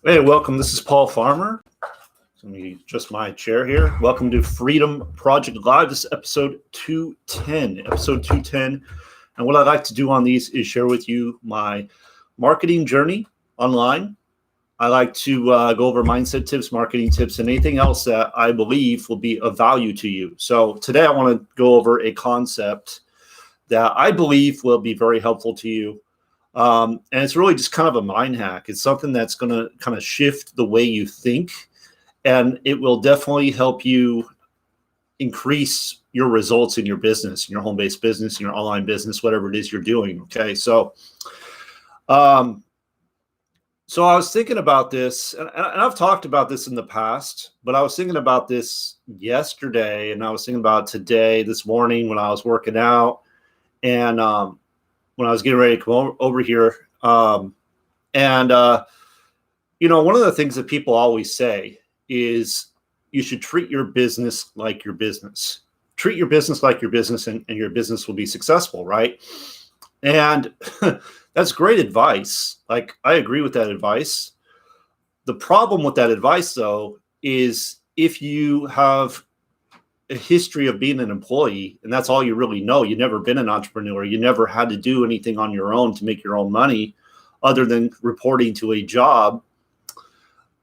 Hey, welcome. This is Paul Farmer. Let me adjust my chair here. Welcome to Freedom Project Live. This is episode 210. Episode 210. And what I'd like to do on these is share with you my marketing journey online. I like to go over mindset tips, marketing tips, and anything else that I believe will be of value to you. So today I want to go over a concept that I believe will be very helpful to you. And it's really just kind of a mind hack. It's something that's going to kind of shift the way you think, and it will definitely help you increase your results in your business, in your home-based business, in your online business, whatever it is you're doing. Okay. So I was thinking about this, and I've talked about this in the past, but I was thinking about this yesterday, and I was thinking about today, this morning when I was working out, and when I was getting ready to come over here. One of the things that people always say is you should treat your business like your business. Treat your business like your business, and your business will be successful, right? And that's great advice. Like, I agree with that advice. The problem with that advice, though, is if you have a history of being an employee and that's all you really know, you've never been an entrepreneur, you never had to do anything on your own to make your own money other than reporting to a job,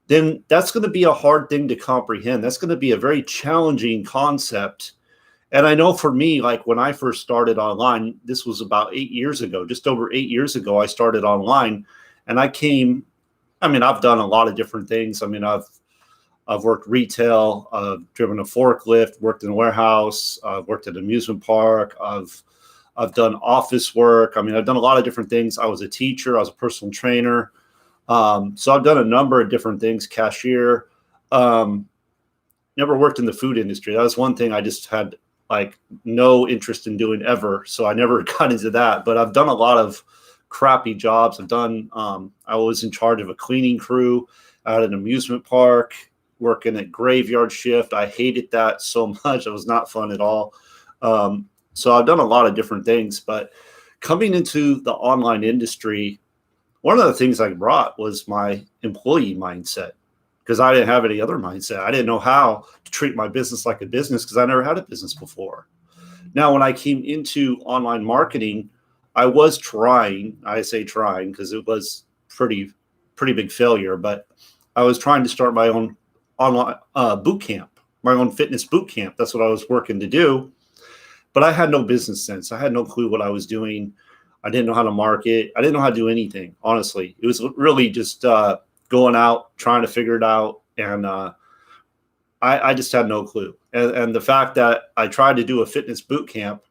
then that's going to be a hard thing to comprehend. That's going to be a very challenging concept. And I know for me, like when I first started online, this was about 8 years ago, just over 8 years ago, I started online, and I've done a lot of different things. I've worked retail, I've driven a forklift, worked in a warehouse, I've worked at an amusement park, I've done office work. I've done a lot of different things. I was a teacher, I was a personal trainer. So I've done a number of different things, cashier. Never worked in the food industry. That was one thing I just had like no interest in doing ever. So I never got into that, but I've done a lot of crappy jobs. I was in charge of a cleaning crew at an amusement park, working at graveyard shift. I hated that so much. It was not fun at all. So I've done a lot of different things, but coming into the online industry, one of the things I brought was my employee mindset, because I didn't have any other mindset. I didn't know how to treat my business like a business because I never had a business before. Now, when I came into online marketing, I was trying, I say trying because it was pretty big failure, but I was trying to start my own online boot camp, my own fitness boot camp. That's what I was working to do. But I had no business sense. I had no clue what I was doing. I didn't know how to market. I didn't know how to do anything, honestly. It was really just going out, trying to figure it out. And I just had no clue. And the fact that I tried to do a fitness boot camp,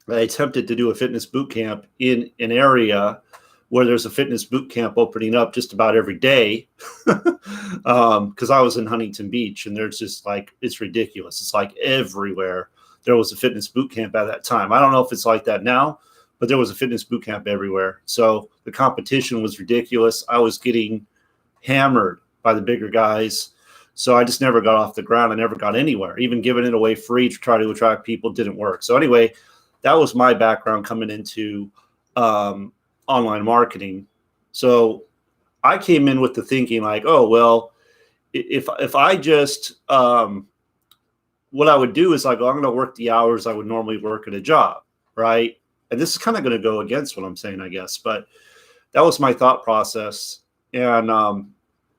I attempted to do a fitness boot camp in an area where there's a fitness boot camp opening up just about every day, because I was in Huntington Beach, and there's just like, it's ridiculous. It's like everywhere there was a fitness boot camp at that time. I don't know if it's like that now, but there was a fitness boot camp everywhere. So the competition was ridiculous. I was getting hammered by the bigger guys. So I just never got off the ground. I never got anywhere. Even giving it away free to try to attract people didn't work. So anyway, that was my background coming into online marketing. So I came in with the thinking like, oh, well, if I just, what I would do is like, I'm going to work the hours I would normally work at a job, right? And this is kind of going to go against what I'm saying, I guess, but that was my thought process. And,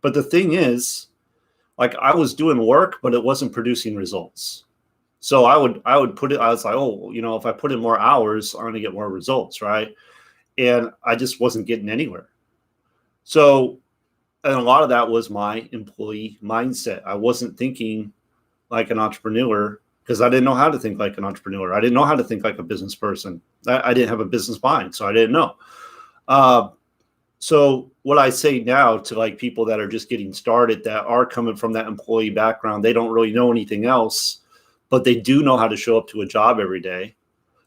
but the thing is, like, I was doing work, but it wasn't producing results. So I would put it, I was like, oh, if I put in more hours, I'm going to get more results, right? And I just wasn't getting anywhere. So, and a lot of that was my employee mindset. I wasn't thinking like an entrepreneur because I didn't know how to think like an entrepreneur. I didn't know how to think like a business person. I didn't have a business mind, so I didn't know. So what I say now to like people that are just getting started, that are coming from that employee background, they don't really know anything else, but they do know how to show up to a job every day.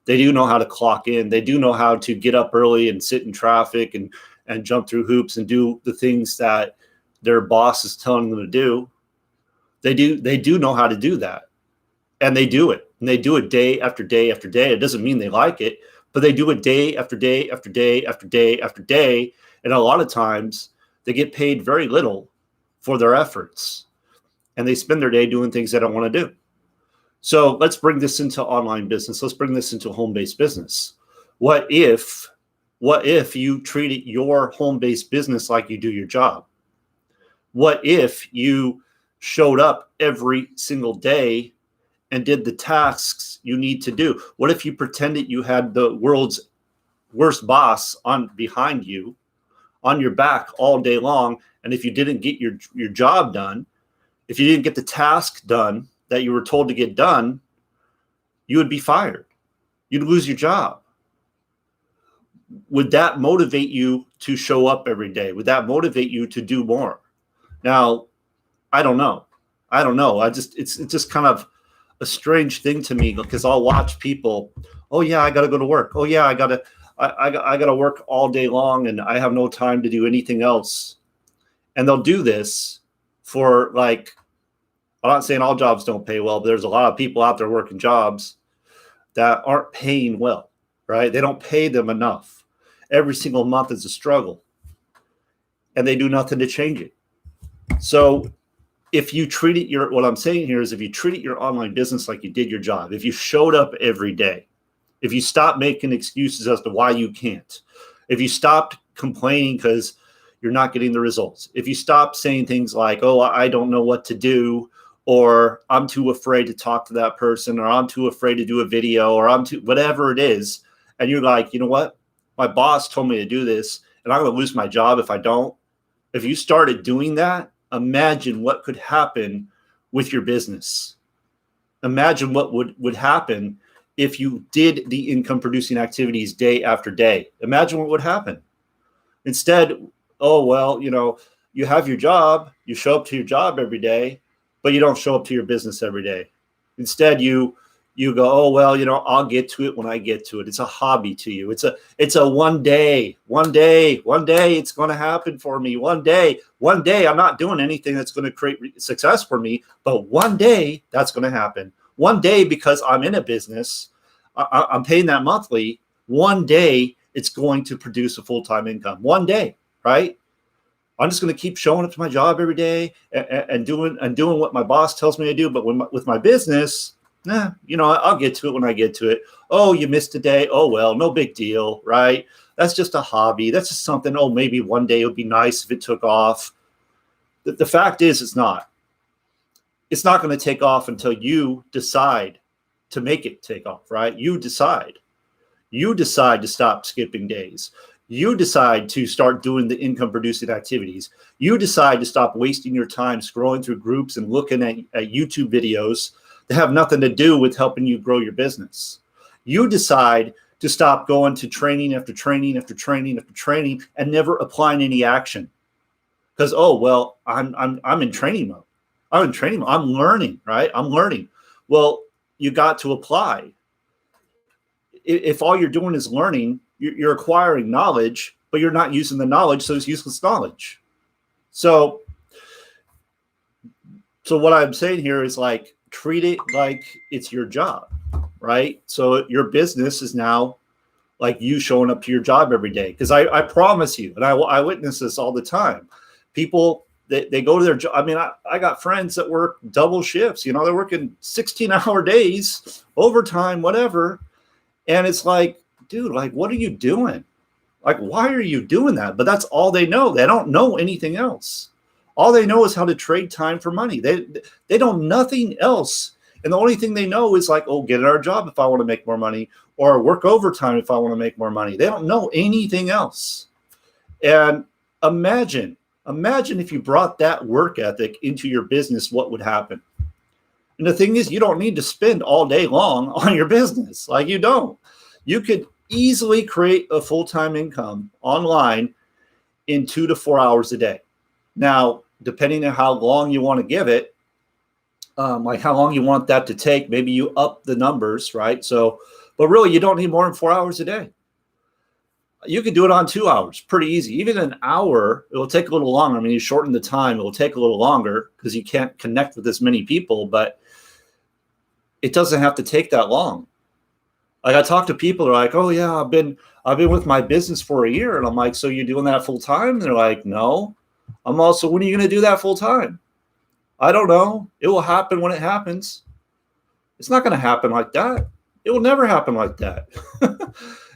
They do know how to clock in. They do know how to get up early and sit in traffic and jump through hoops and do the things that their boss is telling them to do. They do know how to do that, and they do it. And they do it day after day after day. It doesn't mean they like it, but they do it day after day after day after day after day. And a lot of times They get paid very little for their efforts, and they spend their day doing things they don't want to do. So let's bring this into online business. Let's bring this into home-based business. What if you treated your home-based business like you do your job? What if you showed up every single day and did the tasks you need to do? What if you pretended you had the world's worst boss on behind you, on your back all day long, and if you didn't get your job done, if you didn't get the task done that you were told to get done, you would be fired. You'd lose your job. Would that motivate you to show up every day? Would that motivate you to do more? Now, I don't know. It's just kind of a strange thing to me, because I'll watch people, oh yeah, I got to go to work. Oh yeah, I got to work all day long and I have no time to do anything else. And they'll do this for, like, I'm not saying all jobs don't pay well, but there's a lot of people out there working jobs that aren't paying well, right? They don't pay them enough. Every single month is a struggle, and they do nothing to change it. So if you treated what I'm saying here is, if you treated your online business like you did your job, if you showed up every day, if you stopped making excuses as to why you can't, if you stopped complaining because you're not getting the results, if you stopped saying things like, oh, I don't know what to do, or I'm too afraid to talk to that person, or I'm too afraid to do a video, or whatever it is, and you're like, you know what? My boss told me to do this, and I'm going to lose my job if I don't. If you started doing that, imagine what could happen with your business. Imagine what would happen if you did the income producing activities day after day. Imagine what would happen. Instead, oh, well, you have your job, you show up to your job every day, but you don't show up to your business every day. Instead, you go, oh, well, I'll get to it when I get to it. It's a hobby to you. It's a one day it's going to happen for me. One day I'm not doing anything that's going to create success for me, but one day that's going to happen. One day, because I'm in a business, I'm paying that monthly. One day it's going to produce a full-time income. One day, right? I'm just going to keep showing up to my job every day and doing what my boss tells me to do. But with my business, I'll get to it when I get to it. Oh, you missed a day. Oh, well, no big deal, right? That's just a hobby. That's just something. Oh, maybe one day it would be nice if it took off. The fact is, it's not. It's not going to take off until you decide to make it take off, right? You decide. You decide to stop skipping days. You decide to start doing the income producing activities. You decide to stop wasting your time scrolling through groups and looking at YouTube videos that have nothing to do with helping you grow your business. You decide to stop going to training after training after training after training and never applying any action. Because, oh, well, I'm in training mode. I'm in training mode. I'm learning, right? I'm learning. Well, you got to apply. If all you're doing is learning, you're acquiring knowledge, but you're not using the knowledge, so it's useless knowledge. So what I'm saying here is, like, treat it like it's your job, right? So your business is now like you showing up to your job every day. Because I promise you, and I witness this all the time. People, they go to their job. I mean, I got friends that work double shifts. They're working 16-hour days, overtime, whatever. And it's like, dude, like, what are you doing? Like, why are you doing that? But that's all they know. They don't know anything else. All they know is how to trade time for money. They know nothing else. And the only thing they know is, like, oh, get our job if I want to make more money, or work overtime if I want to make more money. They don't know anything else. And imagine if you brought that work ethic into your business, what would happen? And the thing is, you don't need to spend all day long on your business. Like, you don't. You could easily create a full-time income online in 2 to 4 hours a day. Now, depending on how long you want to give it, like how long you want that to take, maybe you up the numbers, right? So, but really, you don't need more than 4 hours a day. You could do it on 2 hours, pretty easy. Even an hour, it will take a little longer. I mean, you shorten the time, it will take a little longer because you can't connect with as many people, but it doesn't have to take that long. Like, I talk to people who are like, oh yeah, I've been with my business for a year. And I'm like, so you're doing that full time? And they're like, no. I'm also, when are you going to do that full time? I don't know. It will happen when it happens. It's not going to happen like that. It will never happen like that.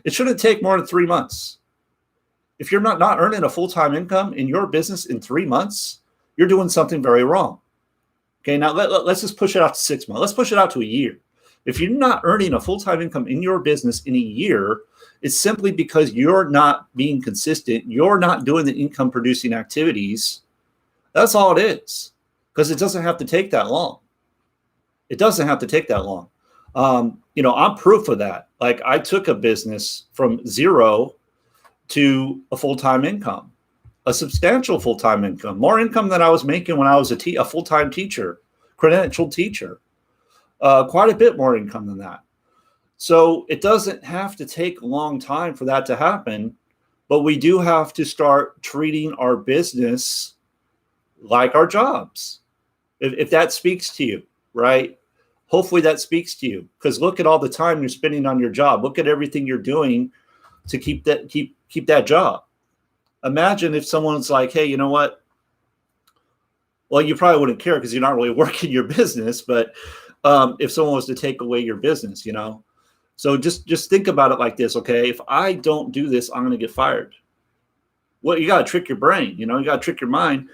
It shouldn't take more than 3 months. If you're not earning a full-time income in your business in 3 months, you're doing something very wrong. Okay, now let's just push it out to 6 months. Let's push it out to a year. If you're not earning a full-time income in your business in a year, it's simply because you're not being consistent. You're not doing the income-producing activities. That's all it is, because it doesn't have to take that long. It doesn't have to take that long. I'm proof of that. Like, I took a business from zero to a full-time income, a substantial full-time income, more income than I was making when I was a full-time teacher, credentialed teacher, quite a bit more income than that. So it doesn't have to take a long time for that to happen, but we do have to start treating our business like our jobs. If that speaks to you, right? Hopefully that speaks to you, because look at all the time you're spending on your job. Look at everything you're doing to keep that job. Imagine if someone's like, hey, you know what? Well, you probably wouldn't care because you're not really working your business, but if someone was to take away your business, so just think about it like this, okay? If I don't do this, I'm going to get fired. Well, you got to trick your brain, you got to trick your mind.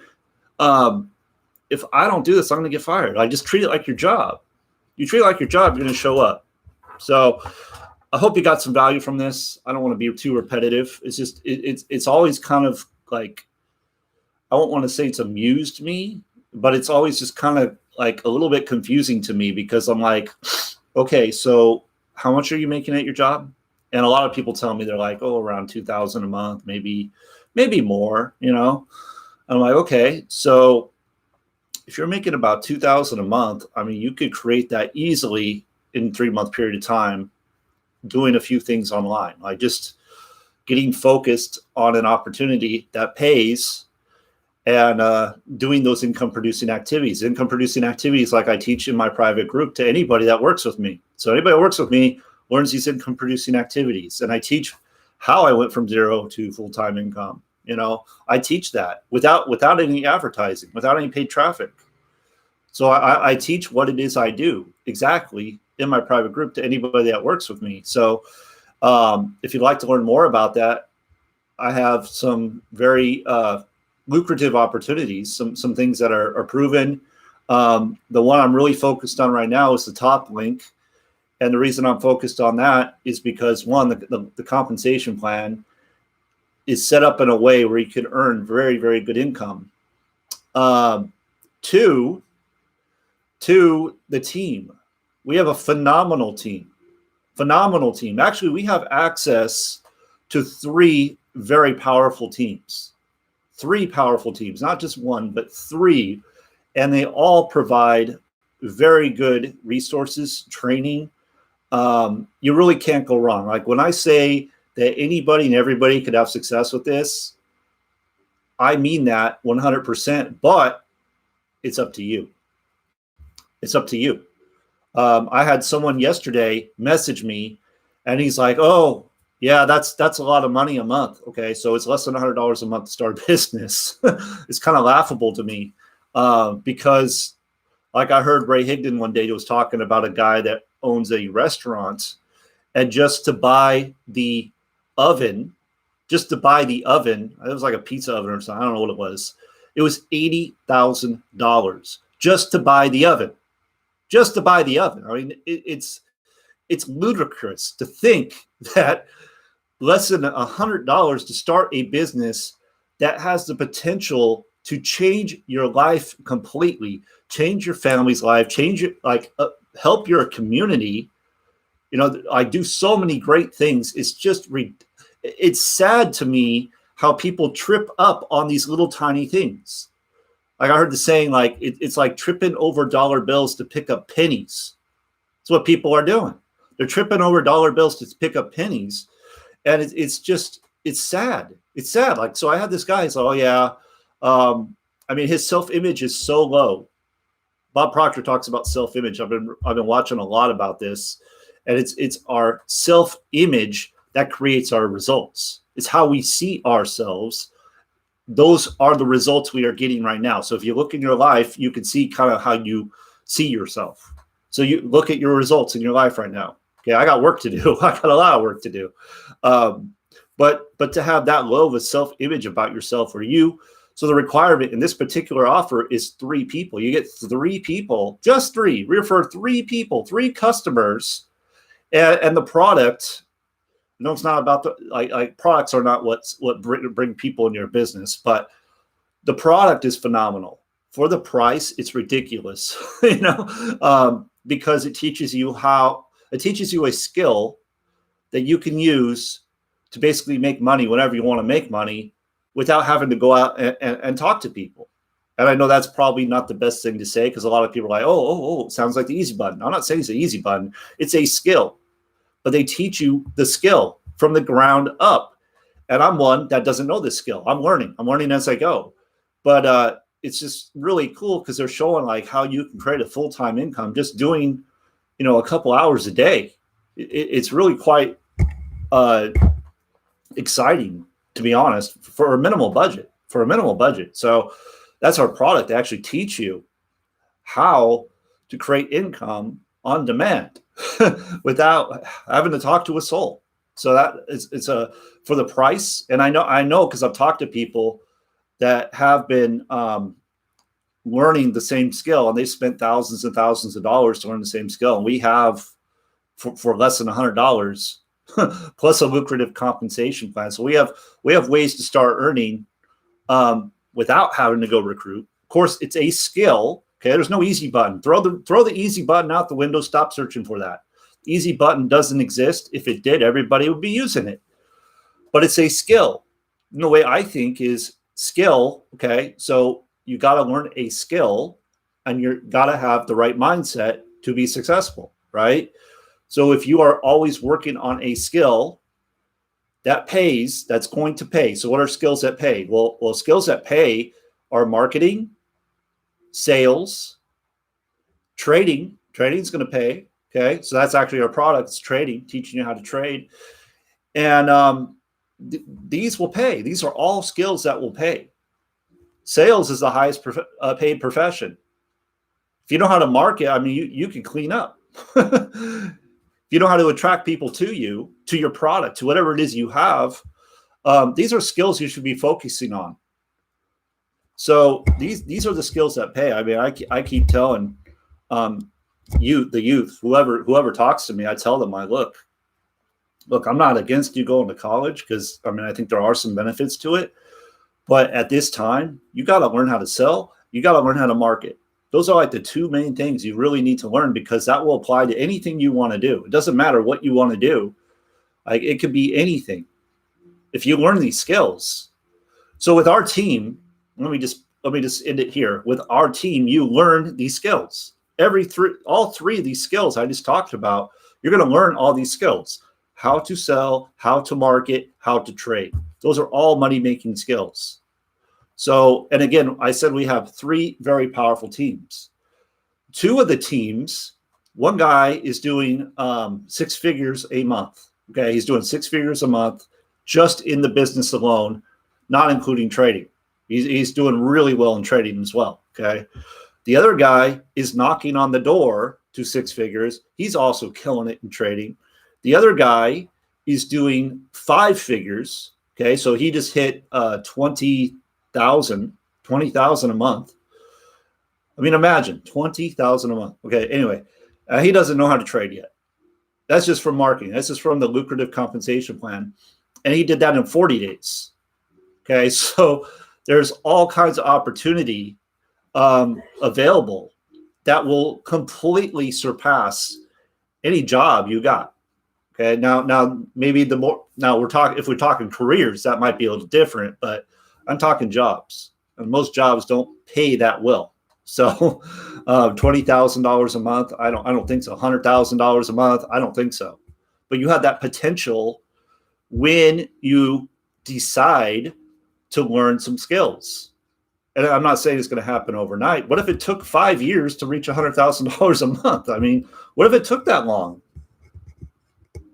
If I don't do this, I'm going to get fired. I just treat it like your job. You treat it like your job, you're going to show up. So I hope you got some value from this. I don't want to be too repetitive. It's just, it's always kind of like, I don't want to say it's amused me, but it's always just kind of like a little bit confusing to me, because I'm like, okay, so how much are you making at your job? And a lot of people tell me they're like, oh, around $2,000 a month, maybe more, I'm like, okay, so if you're making about $2,000 a month, I mean, you could create that easily in a 3-month period of time, doing a few things online, like just getting focused on an opportunity that pays and doing those income producing activities like I teach in my private group to anybody that works with me. So anybody that works with me learns these income producing activities, and I teach how I went from zero to full-time income. I teach that without any advertising, without any paid traffic. So I teach what it is I do exactly in my private group to anybody that works with me. So if you'd like to learn more about that, I have some very lucrative opportunities, some things that are proven. The one I'm really focused on right now is the top link. And the reason I'm focused on that is because, one, the compensation plan is set up in a way where you can earn very, very good income. Two, the team. We have a phenomenal team. Actually, we have access to 3 very powerful teams. 3 powerful teams, not just one, but 3. And they all provide very good resources, training. You really can't go wrong. Like, when I say that anybody and everybody could have success with this, I mean that 100%, but it's up to you. It's up to you. I had someone yesterday message me, and he's like, oh, yeah, that's a lot of money a month. Okay, so it's less than $100 a month to start a business. It's kind of laughable to me because, like, I heard Ray Higdon one day, he was talking about a guy that owns a restaurant, and just to buy the oven, it was like a pizza oven or something. I don't know what it was. It was $80,000 just to buy the oven. I mean, it's ludicrous to think that less than $100 to start a business that has the potential to change your life completely, change your family's life, help your community. I do so many great things. It's just, it's sad to me how people trip up on these little tiny things. Like, I heard the saying, like, it's like tripping over dollar bills to pick up pennies. That's what people are doing. They're tripping over dollar bills to pick up pennies. And it's sad. It's sad. Like, so I had this guy, he's like, oh yeah. I mean, his self-image is so low. Bob Proctor talks about self-image. I've been watching a lot about this, and it's our self-image that creates our results. It's how we see ourselves those are the results we are getting right now. So if you look in your life, you can see kind of how you see yourself. So you look at your results in your life right now. Okay, I got work to do. I got a lot of work to do. But to have that low of a self-image about yourself or you, so the requirement in this particular offer is 3 people. You get 3 people, just 3. Refer 3 people, 3 customers, and the product. No, it's not about the like products are not what bring people in your business, but the product is phenomenal. For the price, it's ridiculous, because it teaches you a skill that you can use to basically make money whenever you want to make money without having to go out and talk to people. And I know that's probably not the best thing to say, because a lot of people are like, oh, it sounds like the easy button. I'm not saying it's the easy button. It's a skill, but they teach you the skill from the ground up. And I'm one that doesn't know this skill. I'm learning as I go. But it's just really cool because they're showing like how you can create a full-time income just doing, a couple hours a day. It's really quite exciting, to be honest, for a minimal budget. So that's our product, to actually teach you how to create income on demand without having to talk to a soul. So that it's for the price. And I know because I've talked to people that have been learning the same skill, and they spent thousands and thousands of dollars to learn the same skill. And we have for less than $100 plus a lucrative compensation plan. So we have ways to start earning without having to go recruit. Of course, it's a skill. Okay, there's no easy button. Throw the easy button out the window. Stop searching for that. Easy button doesn't exist. If it did, everybody would be using it. But it's a skill. And the way I think is skill. Okay, so you got to learn a skill, and you got to have the right mindset to be successful, right? So if you are always working on a skill that pays, that's going to pay. So what are skills that pay? Well, skills that pay are marketing, sales, trading. Trading's going to pay. Okay, so that's actually our product. It's trading, teaching you how to trade, and these will pay. These are all skills that will pay. Sales is the highest paid profession. If you know how to market, I mean, you can clean up. If you know how to attract people to you, to your product, to whatever it is you have, these are skills you should be focusing on. So these are the skills that pay. I mean, I keep telling the youth, whoever talks to me, I tell them, look, I'm not against you going to college, because I think there are some benefits to it. But at this time, you got to learn how to sell. You got to learn how to market. Those are like the 2 main things you really need to learn, because that will apply to anything you want to do. It doesn't matter what you want to do. Like, it could be anything if you learn these skills. So with our team, let me just end it here. With our team, you learn these skills. All 3 of these skills I just talked about, you're going to learn all these skills: how to sell, how to market, how to trade. Those are all money-making skills. So, and again, I said we have 3 very powerful teams. 2 of the teams, one guy is doing 6 figures a month. Okay, he's doing 6 figures a month just in the business alone, not including trading. He's doing really well in trading as well. Okay, the other guy is knocking on the door to 6 figures. He's also killing it in trading. The other guy is doing 5 figures. Okay, so he just hit 20,000 a month. I mean, imagine 20,000 a month. Okay, anyway, he doesn't know how to trade yet. That's just from marketing. That's just from the lucrative compensation plan. And he did that in 40 days. Okay, so there's all kinds of opportunity available that will completely surpass any job you got. Okay, now maybe if we're talking careers, that might be a little different, but I'm talking jobs, and most jobs don't pay that well. So $20,000 a month, I don't think so. $100,000 a month, I don't think so. But you have that potential when you decide to learn some skills. And I'm not saying it's going to happen overnight. What if it took 5 years to reach $100,000 a month? I mean, what if it took that long?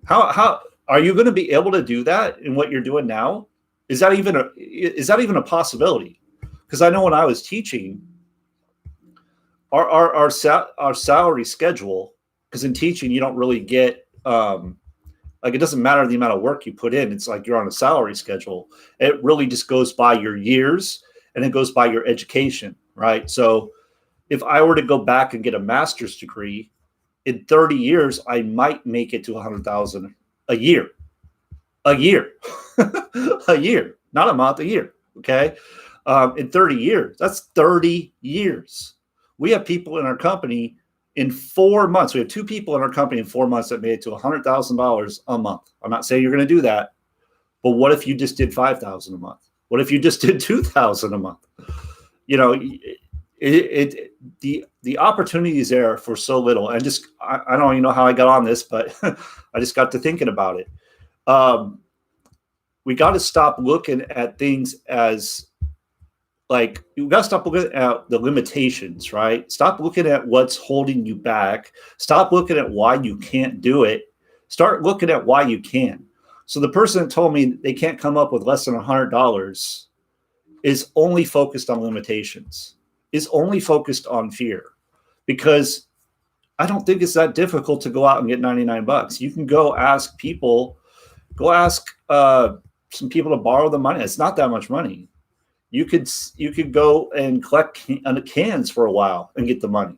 How are you going to be able to do that in what you're doing now? Is that even a possibility? Because I know when I was teaching, our salary schedule, because in teaching you don't really get like, it doesn't matter the amount of work you put in. It's like you're on a salary schedule. It really just goes by your years and it goes by your education, right? So if I were to go back and get a master's degree in 30 years, I might make it to 100,000 a year, a year, a year, not a month, a year. Okay. In 30 years, that's 30 years. We have people in our company in 4 months. We have 2 people in our company in 4 months that made it to $100,000 a month. I'm not saying you're going to do that, but what if you just did 5,000 a month? What if you just did 2,000 a month? You know, the opportunity is there for so little. And just, I don't even know how I got on this, but I just got to thinking about it. We got to stop looking at things as like, you got to stop looking at the limitations, right? Stop looking at what's holding you back. Stop looking at why you can't do it. Start looking at why you can. So the person that told me they can't come up with less than $100 is only focused on limitations, is only focused on fear, because I don't think it's that difficult to go out and get $99. You can go ask people, some people to borrow the money. It's not that much money. You could go and collect cans for a while and get the money.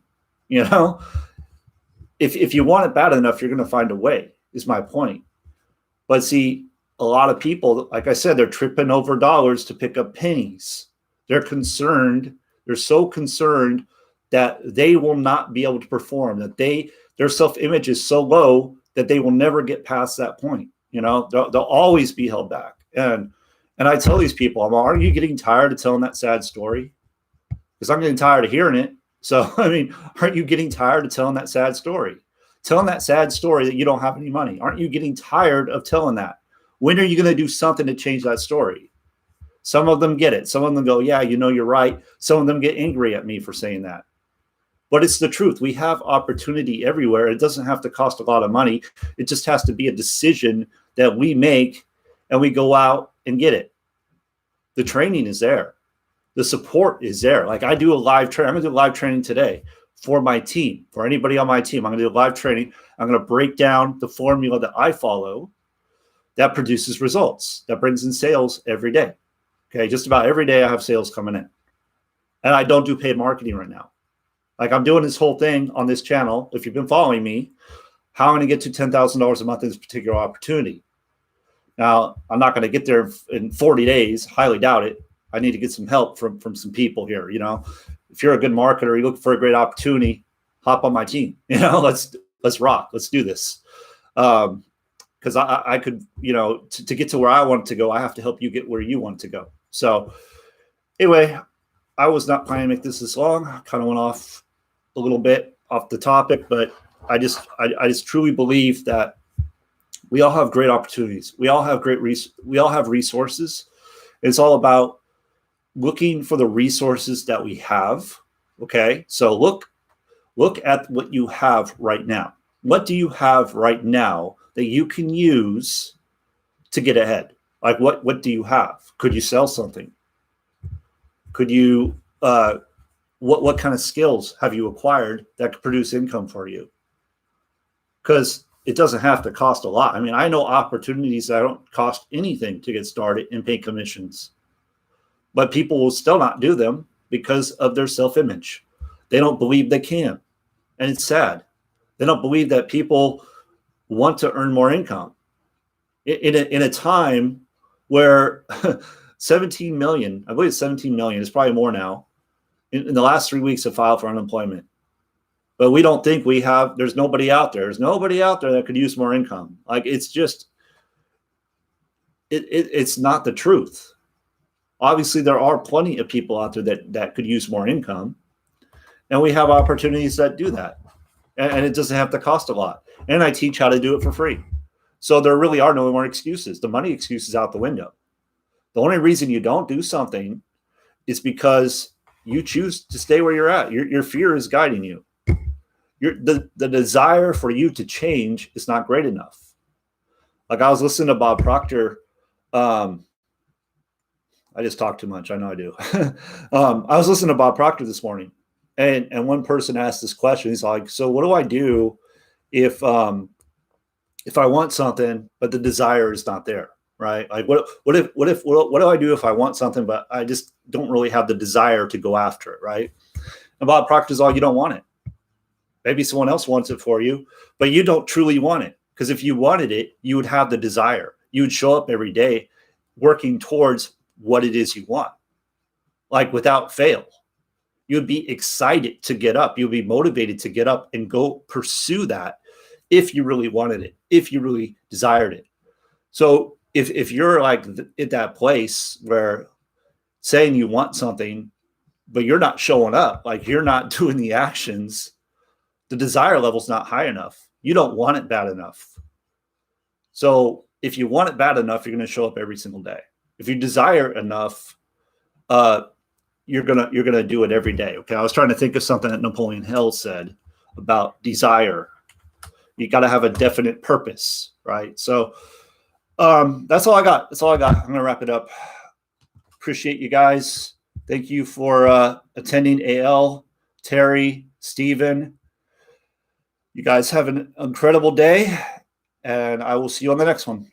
You know, if you want it bad enough, you're going to find a way, is my point. But see, a lot of people, like I said, they're tripping over dollars to pick up pennies. They're concerned. They're so concerned that they will not be able to perform, that their self-image is so low that they will never get past that point. You know, they'll always be held back. And I tell these people, aren't you getting tired of telling that sad story? Because I'm getting tired of hearing it. So, I mean, aren't you getting tired of telling that sad story? Telling that sad story that you don't have any money. Aren't you getting tired of telling that? When are you going to do something to change that story? Some of them get it. Some of them go, yeah, you know, you're right. Some of them get angry at me for saying that. But it's the truth. We have opportunity everywhere. It doesn't have to cost a lot of money. It just has to be a decision that we make, and we go out and get it. The training is there. The support is there. Like, I do a live training. I'm going to do a live training today for my team, for anybody on my team. I'm going to do a live training. I'm going to break down the formula that I follow that produces results, that brings in sales every day. Okay, just about every day I have sales coming in. And I don't do paid marketing right now. Like, I'm doing this whole thing on this channel. If you've been following me, how I'm going to get to $10,000 a month in this particular opportunity. Now, I'm not going to get there in 40 days. Highly doubt it. I need to get some help from some people here. You know, if you're a good marketer, you look for a great opportunity, hop on my team. You know, let's rock. Let's do this. Because I could, you know, to get to where I want to go, I have to help you get where you want to go. So anyway, I was not planning to make this long. I kind of went off a little bit off the topic, but I just truly believe that we all have great opportunities. We all have we all have resources. It's all about looking for the resources that we have. Okay. So look at what you have right now. What do you have right now that you can use to get ahead? Like, what do you have? Could you sell something? Could you, what kind of skills have you acquired that could produce income for you? Because it doesn't have to cost a lot. I mean, I know opportunities that don't cost anything to get started and pay commissions, but people will still not do them because of their self-image. They don't believe they can. And it's sad. They don't believe that people want to earn more income in a time where 17 million, I believe it's 17 million, it's probably more now, in the last 3 weeks have filed for unemployment. But we don't think there's nobody out there. There's nobody out there that could use more income. Like, it's just, it's not the truth. Obviously, there are plenty of people out there that could use more income. And we have opportunities that do that. And it doesn't have to cost a lot. And I teach how to do it for free. So there really are no more excuses. The money excuse is out the window. The only reason you don't do something is because you choose to stay where you're at. Your fear is guiding you. The desire for you to change is not great enough. Like, I was listening to Bob Proctor I just talk too much. I know I do. I was listening to Bob Proctor this morning, and one person asked this question. He's like, "So what do I do if I want something but the desire is not there?" Right? Like, what do I do if I want something but I just don't really have the desire to go after it? Right? And Bob Proctor's all, you don't want it. Maybe someone else wants it for you, but you don't truly want it. Because if you wanted it, you would have the desire. You would show up every day working towards what it is you want, like without fail. You'd be excited to get up. You'd be motivated to get up and go pursue that if you really wanted it, if you really desired it. So if you're like at that place where saying you want something, but you're not showing up, like you're not doing the actions, the desire level's not high enough. You don't want it bad enough. So if you want it bad enough, you're going to show up every single day. If you desire enough, you're gonna do it every day. Okay, I was trying to think of something that Napoleon Hill said about desire. You got to have a definite purpose, right? So that's all I got. I'm gonna wrap it up. Appreciate you guys. Thank you for attending. AL, Terry, Stephen. You guys have an incredible day, and I will see you on the next one.